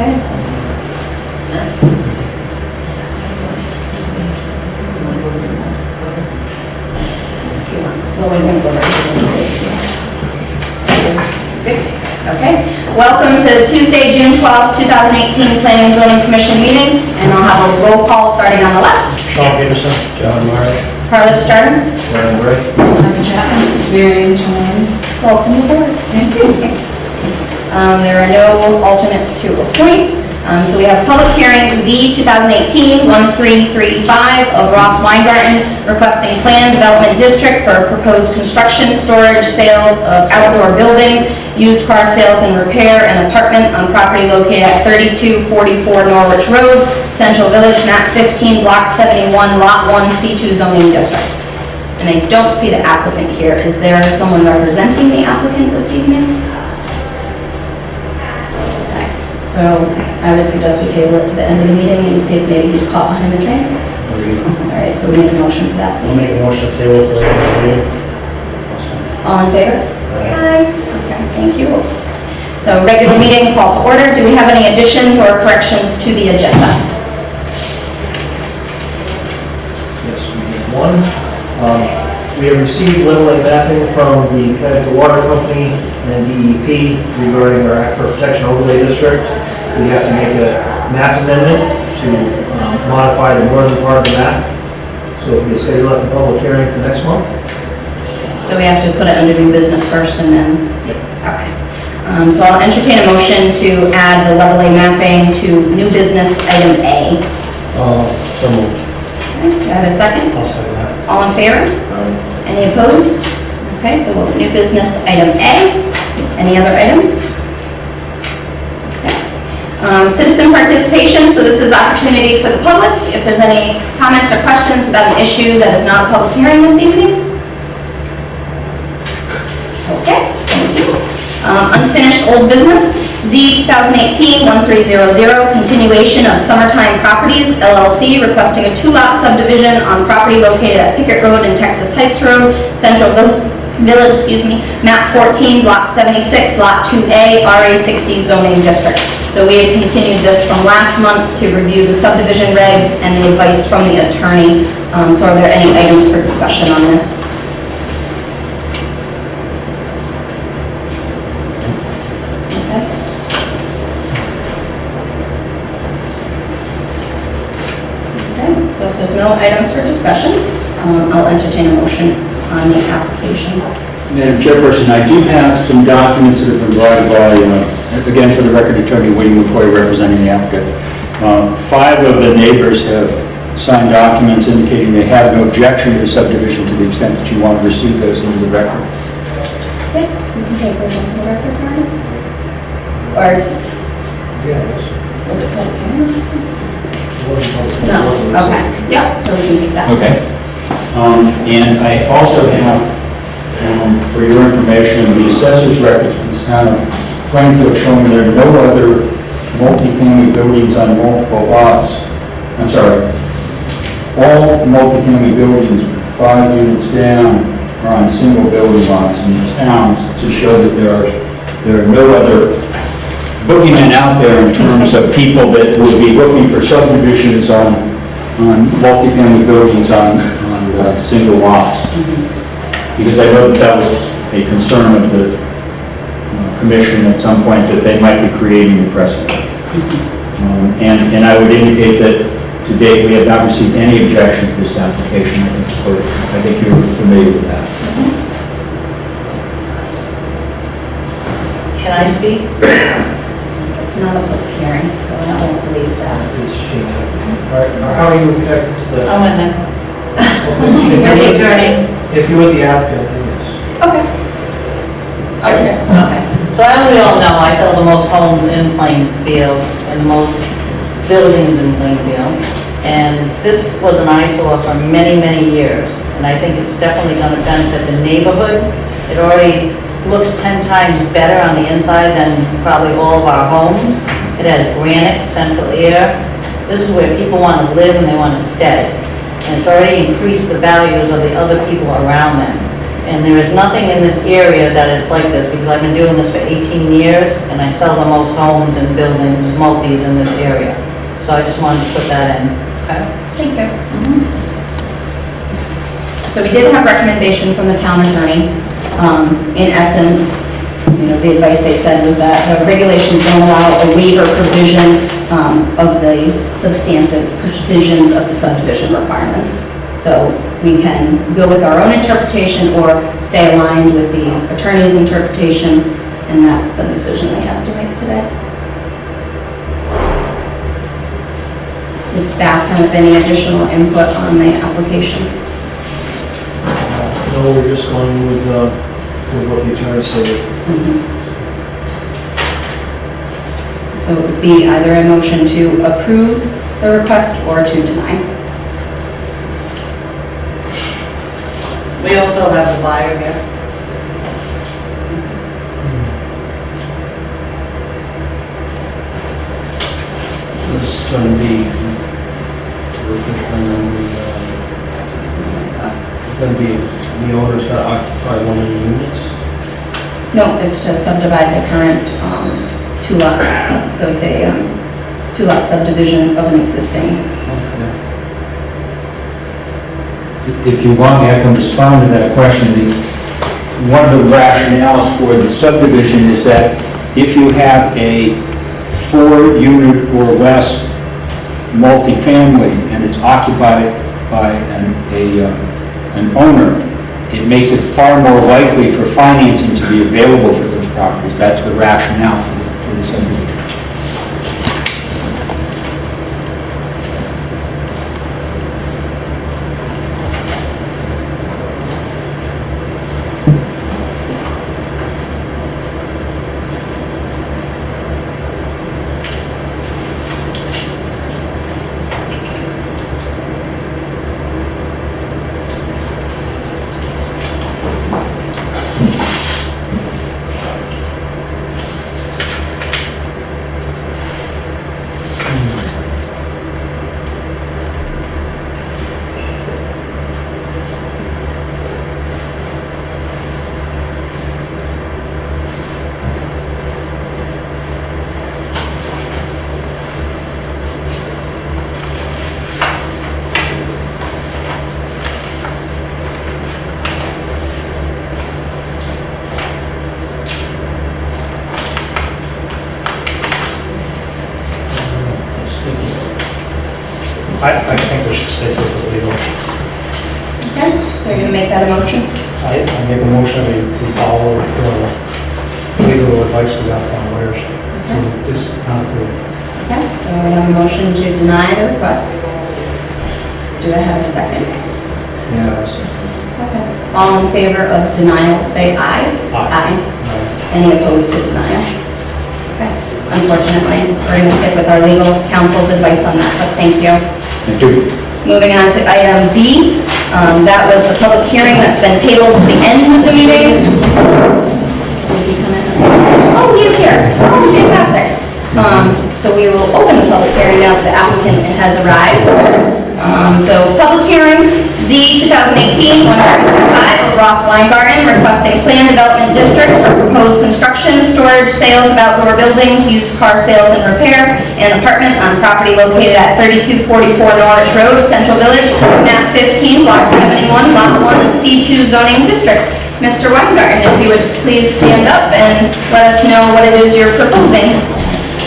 Okay. Okay. Welcome to Tuesday, June 12th, 2018 Planning and Zoning Commission meeting, and I'll have a roll call starting on the left. Sean Peterson. John Murray. Carla Stardens. Brian Gray. Simon Chapman. Mary Ann. Welcome aboard. Thank you. There are no alternates to appoint. So we have public hearing Z 2018-1335 of Ross Weingarten requesting planned development district for proposed construction, storage, sales of outdoor buildings, used car sales and repair, and apartment on property located at 3244 Norwich Road, Central Village, map 15, block 71, lot 1, C2 zoning district. And I don't see the applicant here. Is there someone representing the applicant this evening? Okay. So I would suggest we table it to the end of the meeting and see if maybe he's caught behind the train. All right, so we make a motion for that, I'll please. make a motion to table to the end of the meeting. All in favor? Aye. Okay, thank you. So regular meeting, call to order. Do we have any additions or corrections to the agenda? Yes, we have one. We have received level A mapping from the Connecticut Water Company and DEP regarding our Aquifer Protection Overlay District. We have to make a map amendment to modify the northern part of the map. So it'll be scheduled for public hearing for next month. So we have to put it under new business first and then? Yep. Okay. So I'll entertain a motion to add the level A mapping to new business item A. So moved. Okay, do I have a second? I'll second that. All in favor? Any opposed? Okay, so we'll new business item A. Any other items? Okay. Citizen participation, so this is opportunity for the public. If there's any comments or questions about an issue that is not a public hearing this evening. Okay, thank you. Unfinished old business, Z 2018-1300, continuation of Summertime Properties, LLC, requesting a two-lot subdivision on property located at Pickett Road and Texas Heights Road, Central Village, map 14, block 76, lot 2A, RA 60 zoning district. So we had continued this from last month to review the subdivision regs and the advice from the attorney. So are there any items for discussion on this? So if there's no items for discussion, I'll entertain a motion on the application. Madam Chairperson, I do have some documents that have been provided by, again, for the record, Attorney William McCoy representing the applicant. 5 of the neighbors have signed documents indicating they have no objection to the subdivision to the extent that you want to receive those into the record. Okay, you can take those into the record, Marty? Or Yes. was it public hearing? No, okay, yep, so we can take that. Okay. And I also have, for your information, the assessor's records for this town of Plainfield showing there are no other multifamily buildings on multiple lots. I'm sorry, all multifamily buildings 5 units down are on single building lots in the towns to show that there are no other boogeymen out there in terms of people that will be looking for subdivisions on multifamily buildings on single lots. Because I know that was a concern of the commission at some point, that they might be creating a precedent. And I would indicate that to date we have not received any objection to this application. I think you're familiar with that. Can I speak? It's not a public hearing, so I don't believe so. Is she, all right, how are you connected to the? I'm in there. Okay. You're the attorney. If you're with the applicant, then yes. Okay. Okay. So as we all know, I sell the most homes in Plainfield and the most buildings in Plainfield. And this was an eyesore for many, many years. And I think it's definitely going to benefit the neighborhood. It already looks 10 times better on the inside than probably all of our homes. It has granite, central air. This is where people want to live and they want to stay. And it's already increased the values of the other people around them. And there is nothing in this area that is like this, because I've been doing this for 18 years, and I sell the most homes and buildings, multis in this area. So I just wanted to put that in, okay? Thank you. So we did have recommendation from the town attorney. In essence, the advice they said was that the regulations don't allow a waiver provision of the substantive provisions of the subdivision requirements. So we can go with our own interpretation or stay aligned with the attorney's interpretation, and that's the decision we have to make today. Did staff have any additional input on the application? No, we're just going with what the attorney stated. So it would be either a motion to approve the request or to deny. We also have the buyer here. So this is going to be, the owner's going to occupy one of the units? No, it's to subdivide the current two-lot. So it's a two-lot subdivision of an existing. If you want me, I can respond to that question. One of the rationales for the subdivision is that if you have a 4-unit or less multifamily and it's occupied by an owner, it makes it far more likely for financing to be available for those properties. That's the rationale for the subdivision. I think we should stick with the legal. Okay, so you're gonna make that a motion? I make a motion that we follow the legal advice we got from lawyers to this not approve. Okay, so we have a motion to deny the request. Do I have a second? Yeah. Okay. All in favor of denial, say aye. Aye. Any opposed to denial? Okay. Unfortunately, we're gonna stick with our legal counsel's advice on that, but thank you. Thank you. Moving on to item B, that was the public hearing that's been tabled to the end of the meetings. Did he come in? Oh, he is here. Oh, fantastic. So we will open the public hearing now that the applicant has arrived. So public hearing, Z 2018-135 of Ross Weingarten, requesting plan development district for proposed construction, storage, sales of outdoor buildings, used car sales and repair, and apartment on property located at 3244 Norwich Road, Central Village, map 15, block 71, lot 1, C2 zoning district. Mr. Weingarten, if you would please stand up and let us know what it is you're proposing.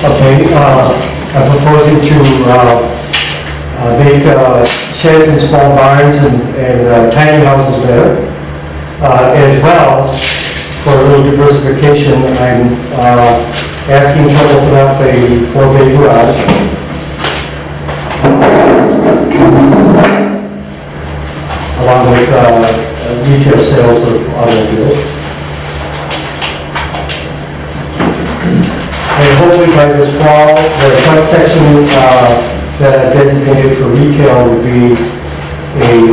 Okay, I'm proposing to make sheds and small barns and tiny houses there. As well, for a little diversification, I'm asking to open up a 4-bay garage. Along with retail sales of automobiles. And hopefully by this fall, the front section that I designated for retail would be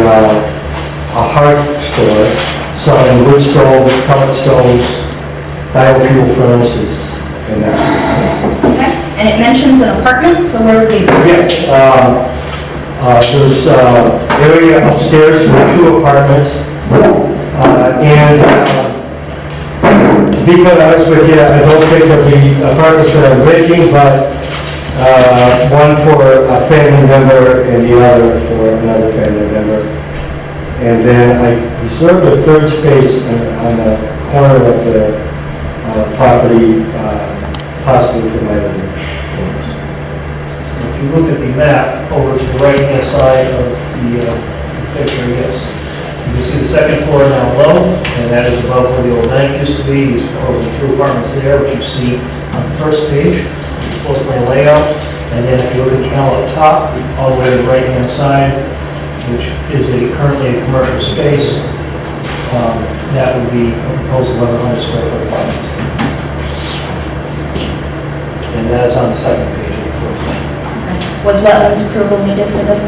a hard store selling wood stoves, pellet stoves, biofuel furnaces, and that. Okay, and it mentions an apartment, so where would we go? Yes, there's area upstairs for 2 apartments. To be quite honest with you, I don't think there'll be apartments that are renting, but one for a family member and the other for another family member. And then I reserved a third space on the corner of the property, possibly for my living quarters. If you look at the map over to the right-hand side of the picture, yes, you can see the second floor now low, and that is above where the old bank used to be. He's proposing 2 apartments there, which you see on the first page, floor plan layout. And then if you look at the L up top, all the way to the right-hand side, which is currently a commercial space, that would be a proposed 1,100 square foot apartment. And that is on the second page of the floor plan. Was wetlands approval needed for this?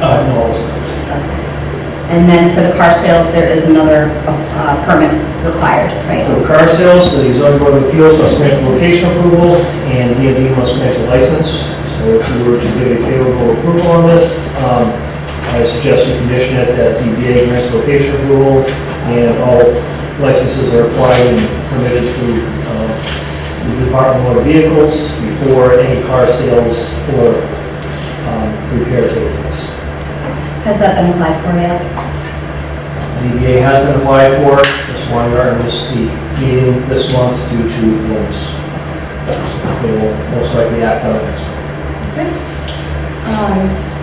No, it's not. And then for the car sales, there is another permit required, right? For the car sales, the zoning board of appeals must grant location approval, and DMV must grant a license. So if you were to give a favorable approval on this, I suggest you condition it that ZBA grants location approval, and all licenses are applied and permitted through the Department of Motor Vehicles before any car sales or repair take place. Has that been applied for yet? ZBA has been applied for. Ms. Weingarten missed the meeting this month due to illness. So they will most likely act on it next month. Okay.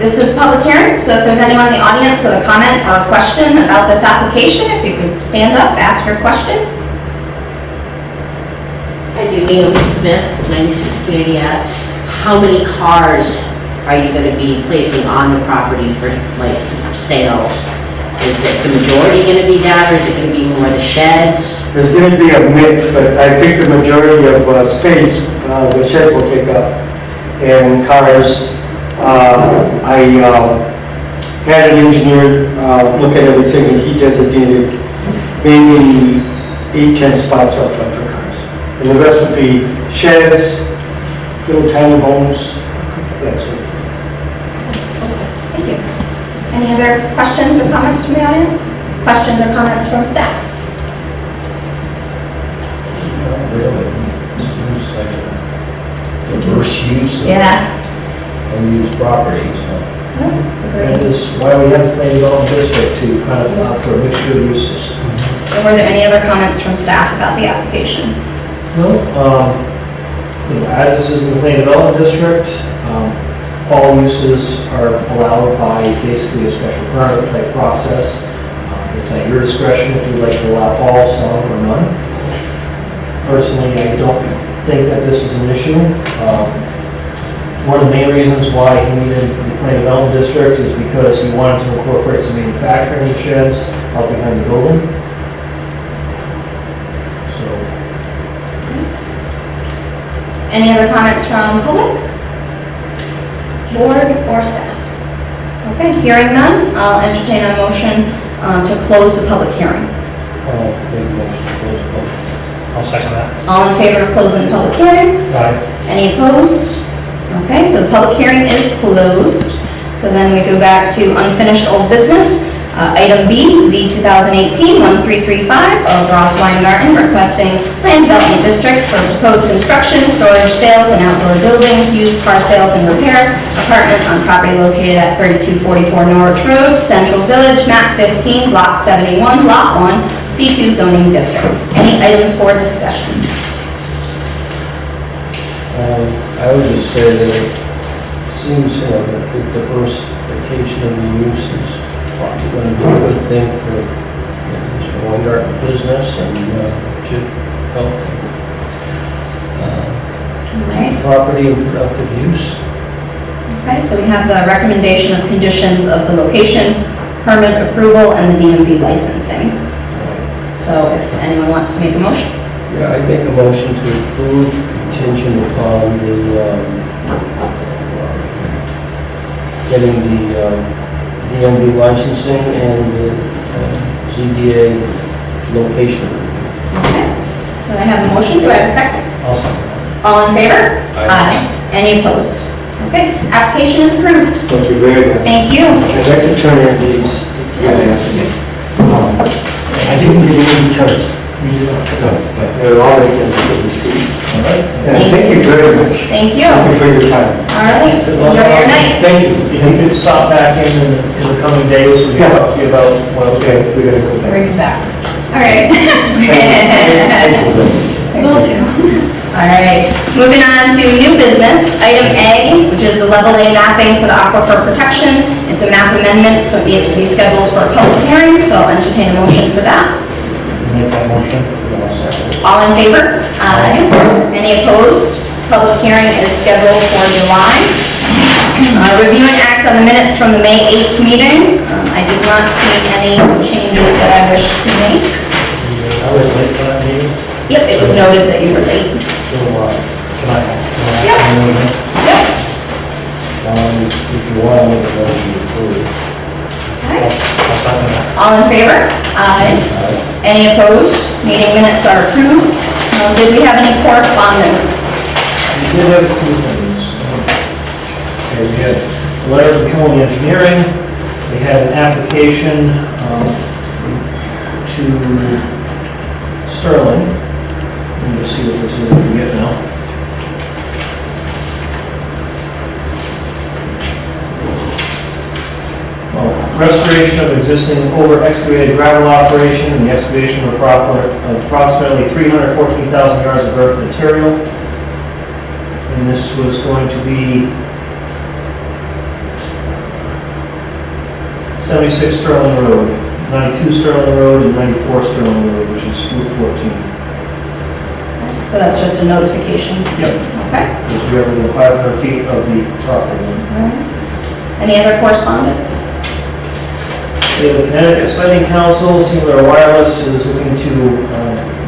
This is public hearing, so if there's anyone in the audience with a comment or a question about this application, if you could stand up, ask your question. I do, Naomi Smith, 96 Community Ave. How many cars are you going to be placing on the property for, like, sales? Is it the majority going to be that, or is it going to be more the sheds? There's going to be a mix, but I think the majority of space, the sheds will take up. And cars, I had an engineer look at everything, and he designated maybe 8-10 spots up front for cars. And the rest would be sheds, little tiny homes, that sort of thing. Thank you. Any other questions or comments from the audience? Questions or comments from staff? Really, this seems like a diverse use of Yeah. unused property, so. That Agreed. is why we have the planning development district to kind of allow for a mixture of uses. Were there any other comments from staff about the application? As this is in the planning development district, all uses are allowed by basically a special permit type process. It's at your discretion if you'd like to allow all, some, or none. Personally, I don't think that this is an issue. One of the main reasons why he needed the planning development district is because he wanted to incorporate some manufacturing sheds out behind the building. So, Any other comments from public? Board or staff? Okay, hearing none, I'll entertain a motion to close the public hearing. I'll second that. All in favor of closing the public hearing? Aye. Any opposed? Okay, so the public hearing is closed. So then we go back to unfinished old business. Item B, Z 2018-1335 of Ross Weingarten requesting Planned Development District for proposed construction, storage, sales, and outdoor buildings, used car sales and repair, apartment on property located at 3244 Norwich Road, Central Village, map 15, block 71, lot 1, C2 zoning district. Any items for discussion? I would just say that it seems, that the diversification of the use is probably going to be a good thing for Mr. Weingarten business, and should help Right. property and productive use. Okay, so we have the recommendation of conditions of the location, permit approval, and the DMV licensing. So if anyone wants to make a motion. Yeah, I'd make a motion to approve contingent upon the, getting the DMV licensing and the ZBA location. Okay, so I have a motion, do I have a second? I'll second. All in favor? Aye. Any opposed? Okay, application is approved. Thank you very much. Thank you. I'd like to turn in these, I didn't get any returns. But they're all they can receive. All right. And thank you very much. Thank you. Thank you for your time. All right, enjoy your night. Thank you. If you could stop back in the coming days, we can talk to you about what else. Okay, we're gonna go back. Bring it back. All right. Will do. All right, moving on to new business, item A, which is the level A mapping for the aquifer protection. It's a map amendment, so it needs to be scheduled for a public hearing, so I'll entertain a motion for that. Make that motion. All in favor? Aye. Any opposed? Public hearing is scheduled for July. Review and act on the minutes from the May 8th meeting. I did not see any changes that I wish to make. I was late for that meeting, Yep, it was noted that you were late. so, can I? Yep. Yep. If you want, I'll make a motion to approve. Okay. I'll second that. All in favor? Aye. Any opposed? Meeting minutes are approved. Did we have any correspondence? We did have two things. Okay, we had a letter from Commisson Engineering. We had an application to Sterling. Let me just see what this is, I forget now. Restoration of existing over-excavated gravel operation and the excavation of approximately 314,000 yards of earth material. And this was going to be 76 Sterling Road, 92 Sterling Road, and 94 Sterling Road, which is Route 14. So that's just a notification. Yep. Okay. Because we are within 500 feet of the property line. All right. Any other correspondence? We have the Connecticut Siting Council, Singular Wireless is looking to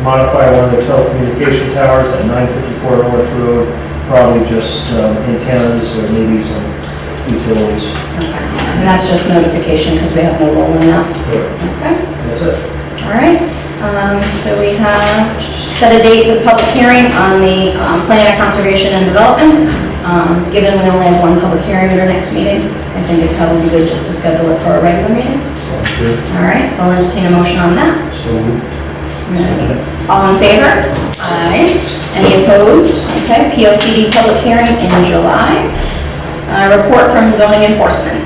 modify one of their telecommunication towers at 954 North Road, probably just antennas or maybe some utilities. Okay. And that's just notification because we have no role in that. Okay. That's it. All right. So we have set a date for the public hearing on the plan of conservation and development. Given we only have one public hearing at our next meeting, I think it'd probably be good just to schedule it for a regular meeting. Sounds good. All right, so I'll entertain a motion on that. So, All in favor? Aye. Any opposed? Okay, POCD public hearing in July. Report from zoning enforcement.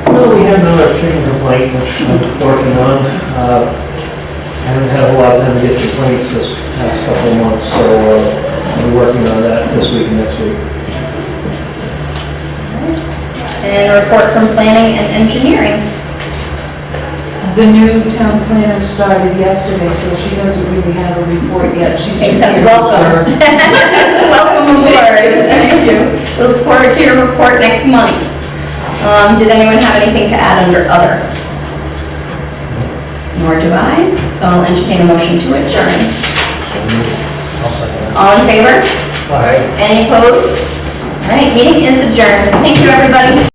Well, we have another chicken complaint, which I'm working on. I haven't had a whole lot of time to get complaints this past couple of months, so we're working on that this week and next week. And a report from planning and engineering. The new town planner started yesterday, so she doesn't really have a report yet. She's just Except here to welcome. observe. Welcome aboard. Thank you. We look forward to your report next month. Did anyone have anything to add under other? Nor do I, so I'll entertain a motion to adjourn. I'll second that. All in favor? Aye. Any opposed? All right, meeting is adjourned. Thank you, everybody.